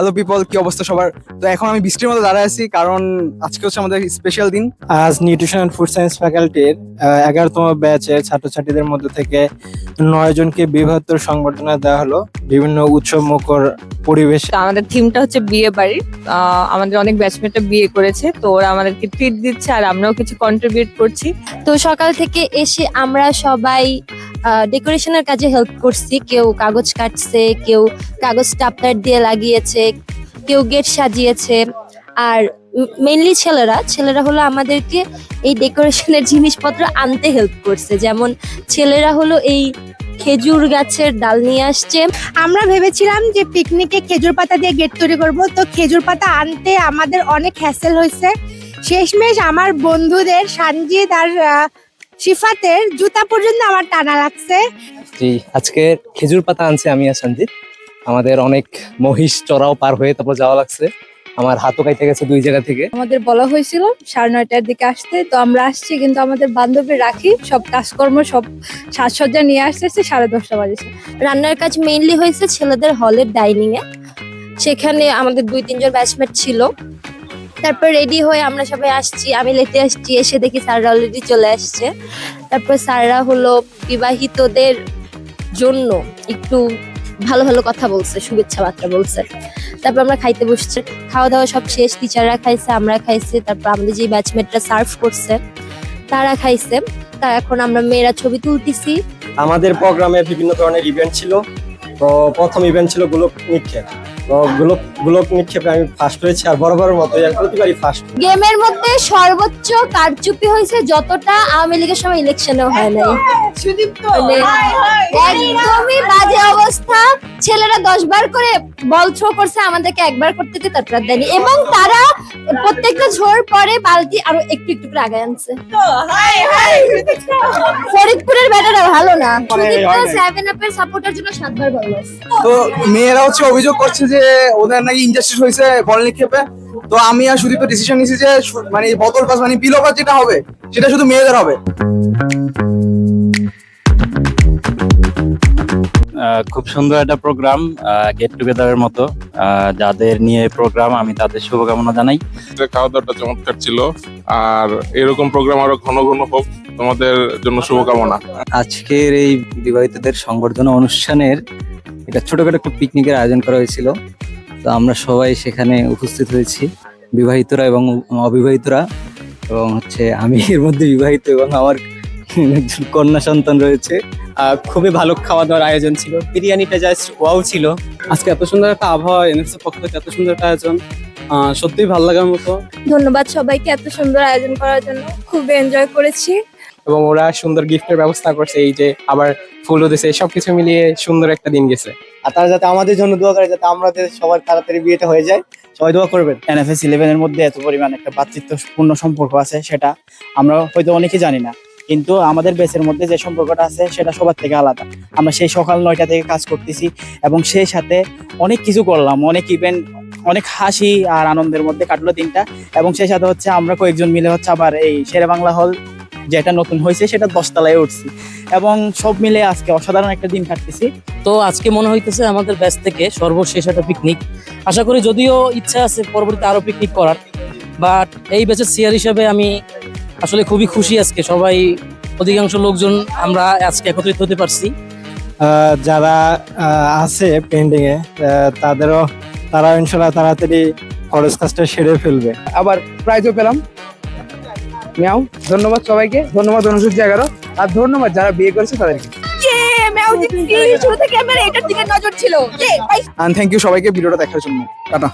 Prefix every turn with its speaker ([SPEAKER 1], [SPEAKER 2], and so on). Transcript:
[SPEAKER 1] Hello people, কি অবস্থা সবার? তো এখন আমি বৃষ্টির মধ্যে দাঁড়ায় আছি কারণ আজকে হচ্ছে আমাদের স্পেশাল দিন।
[SPEAKER 2] আজ নিউট্রিশন অ্যান্ড ফুড সায়েন্স ফ্যাকাল্টির 11তম ব্যাচের ছাত্রছাত্রীদের মধ্যে থেকে 9 জনকে বৃহত্তর সংবর্ধনা দেওয়া হলো বিভিন্ন উৎসব মুখর পরিবেশে।
[SPEAKER 3] তো আমাদের থিমটা হচ্ছে বিয়ে বাড়ি। আমাদের অনেক ব্যাচমেটরা বিয়ে করেছে, তো ওরা আমাদেরকে ট্রিট দিচ্ছে আর আমরাও কিছু কন্ট্রিবিউট করছি।
[SPEAKER 4] তো সকাল থেকে এসে আমরা সবাই ডেকোরেশনের কাজে হেল্প করছি। কেউ কাগজ কাটছে, কেউ কাগজ স্টাপলার দিয়ে লাগিয়েছে, কেউ গেট সাজিয়েছে। আর মেইনলি ছেলেরা হলো আমাদেরকে এই ডেকোরেশনের জিনিসপত্র আনতে হেল্প করছে। যেমন ছেলেরা হলো এই খেজুর গাছের ডাল নিয়ে আসছে।
[SPEAKER 5] আমরা ভেবেছিলাম যে পিকনিকে খেজুর পাতা দিয়ে গেট তৈরি করব, তো খেজুর পাতা আনতে আমাদের অনেক হ্যাসেল হয়েছে। শেষমেশ আমার বন্ধুদের সানজিদ আর শিফাতের জুতা পর্যন্ত আমার টানা লাগছে।
[SPEAKER 6] জি, আজকে খেজুর পাতা আনছে আমি আর সঞ্জিত। আমাদের অনেক মহিষ চড়াও পার হয়ে তারপর যাওয়া লাগছে। আমার হাতও কাইতে গেছে 2 জায়গা থেকে।
[SPEAKER 7] আমাদের বলা হয়েছিল 9:30টার দিকে আসতে, তো আমরা আসছি, কিন্তু আমাদের বান্ধবী রাখি সব কাজকর্ম সব সাজসজ্জা নিয়ে আসতেছে 10:30 বাজেছে।
[SPEAKER 4] রান্নার কাজ মেইনলি হয়েছে ছেলেদের হলের ডাইনিং এ। সেখানে আমাদের 2-3 জন ব্যাচমেট ছিল। তারপর রেডি হয়ে আমরা সবাই আসছি। আমি লেটে আসছি, এসে দেখি স্যাররা অলরেডি চলে আসছে। তারপর স্যাররা হলো বিবাহিতদের জন্য একটু ভালো ভালো কথা বলছে, শুভেচ্ছা বার্তা বলছে। তারপর আমরা খাইতে বসছি, খাওয়া দাওয়া সব শেষ। টিচাররা খাইছে, আমরা খাইছি, তারপর আমাদের যে ব্যাচমেটরা সার্ভ করছে তারা খাইছে। তা এখন আমরা মেয়েরা ছবি তুলতেছি।
[SPEAKER 2] আমাদের প্রোগ্রামে বিভিন্ন ধরনের ইভেন্ট ছিল। তো প্রথম ইভেন্ট ছিল গোলক নিক্ষেপ। তো গোলক নিক্ষেপে আমি ফার্স্ট হয়েছি, আর বরাবরের মতো প্রতিবারই ফার্স্ট।
[SPEAKER 4] গেমের মধ্যে সর্বোচ্চ কারচুপি হয়েছে যতটা আওয়ামী লীগের সময় ইলেকশনেও হয় নাই। মানে একদমই বাজে অবস্থা। ছেলেরা 10 বার করে বল থ্রো করছে, আমাদেরকে একবার করতে দিয়ে তারপর দেয়নি। এবং তারা প্রত্যেকটা ঝোড় পরে বালতি আরো একটু একটু করে আগায় আনছে। ফরিদপুরের ব্যাটারা ভালো না, 7 আপের সাপোর্টার জন্য 7 বার বল।
[SPEAKER 1] তো মেয়েরা হচ্ছে অভিযোগ করছে যে ওদের নাকি ইনজাস্টিস হয়েছে বল নিক্ষেপে। তো আমি আর সুদীপ ডিসিশন নিয়েছি যে মানে বোতল পাস মানে বিলো পাস যেটা হবে সেটা শুধু মেয়েদের হবে।
[SPEAKER 8] খুব সুন্দর একটা প্রোগ্রাম, গেট টুগেদারের মতো। যাদের নিয়ে প্রোগ্রাম আমি তাদের শুভকামনা জানাই।
[SPEAKER 9] খাওয়া দাওয়াটা চমৎকার ছিল, আর এরকম প্রোগ্রাম আরো ঘন ঘন হোক, তোমাদের জন্য শুভকামনা।
[SPEAKER 6] আজকের এই বিবাহিতদের সংবর্ধনা অনুষ্ঠানের একটা ছোটখাটো একটা পিকনিকের আয়োজন করা হয়েছিল। তো আমরা সবাই সেখানে উপস্থিত হয়েছি, বিবাহিতরা এবং অবিবাহিতরা। এবং হচ্ছে আমি এর মধ্যে বিবাহিত এবং আমার একজন কন্যা সন্তান রয়েছে। খুবই ভালো খাওয়া দাওয়ার আয়োজন ছিল, বিরিয়ানিটা জাস্ট ওয়াও ছিল।
[SPEAKER 2] আজকে এত সুন্দর একটা আবহাওয়া, এনএফসি পক্ষ থেকে এত সুন্দর একটা আয়োজন, সত্যিই ভালো লাগার মতো।
[SPEAKER 7] ধন্যবাদ সবাইকে এত সুন্দর আয়োজন করার জন্য, খুব এনজয় করেছি।
[SPEAKER 2] এবং ওরা সুন্দর গিফটের ব্যবস্থা করছে, এই যে আবার ফুলও দিয়েছে, সবকিছু মিলিয়ে সুন্দর একটা দিন গেছে।
[SPEAKER 6] আর তারা যাতে আমাদের জন্য দোয়া করে, যাতে আমাদের সবার তাড়াতাড়ি বিয়েটা হয়ে যায়, সবাই দোয়া করবেন।
[SPEAKER 10] এনএফএস 11 এর মধ্যে এত পরিমাণ একটা ভ্রাতৃত্বপূর্ণ সম্পর্ক আছে, সেটা আমরা হয়তো অনেকে জানি না, কিন্তু আমাদের ব্যাচের মধ্যে যে সম্পর্কটা আছে সেটা সবার থেকে আলাদা। আমরা সেই সকাল 9টা থেকে কাজ করতেছি এবং সেই সাথে অনেক কিছু করলাম, অনেক ইভেন্ট, অনেক হাসি আর আনন্দের মধ্যে কাটলো দিনটা। এবং সেই সাথে হচ্ছে আমরা কয়েকজন মিলে হচ্ছে আবার এই শেরে বাংলা হল যেটা নতুন হয়েছে সেটা 10 তলায় উঠছি, এবং সব মিলে আজকে অসাধারণ একটা দিন কাটতেছি।
[SPEAKER 11] তো আজকে মনে হইতেছে আমাদের ব্যাচ থেকে সর্বশেষ একটা পিকনিক। আশা করি, যদিও ইচ্ছা আছে পরবর্তীতে আরো পিকনিক করার, বাট এই ব্যাচের সিআর হিসাবে আমি আসলে খুবই খুশি। আজকে সবাই, অধিকাংশ লোকজন আমরা আজকে একত্রিত হতে পারছি।
[SPEAKER 2] যারা আছে পেন্ডিং এ তারা ইনশাল্লাহ তাড়াতাড়ি খরচ কাজটা সেরে ফেলবে।
[SPEAKER 1] আবার প্রাইজও পেলাম। মিয়াও, ধন্যবাদ সবাইকে, ধন্যবাদ অনুসূচি 11, আর ধন্যবাদ যারা বিয়ে করেছে তাদেরকে।
[SPEAKER 5] শুরু থেকে আমার এটার দিকে নজর ছিল।
[SPEAKER 1] থ্যাংক ইউ সবাইকে ভিডিওটা দেখার জন্য। টাটা।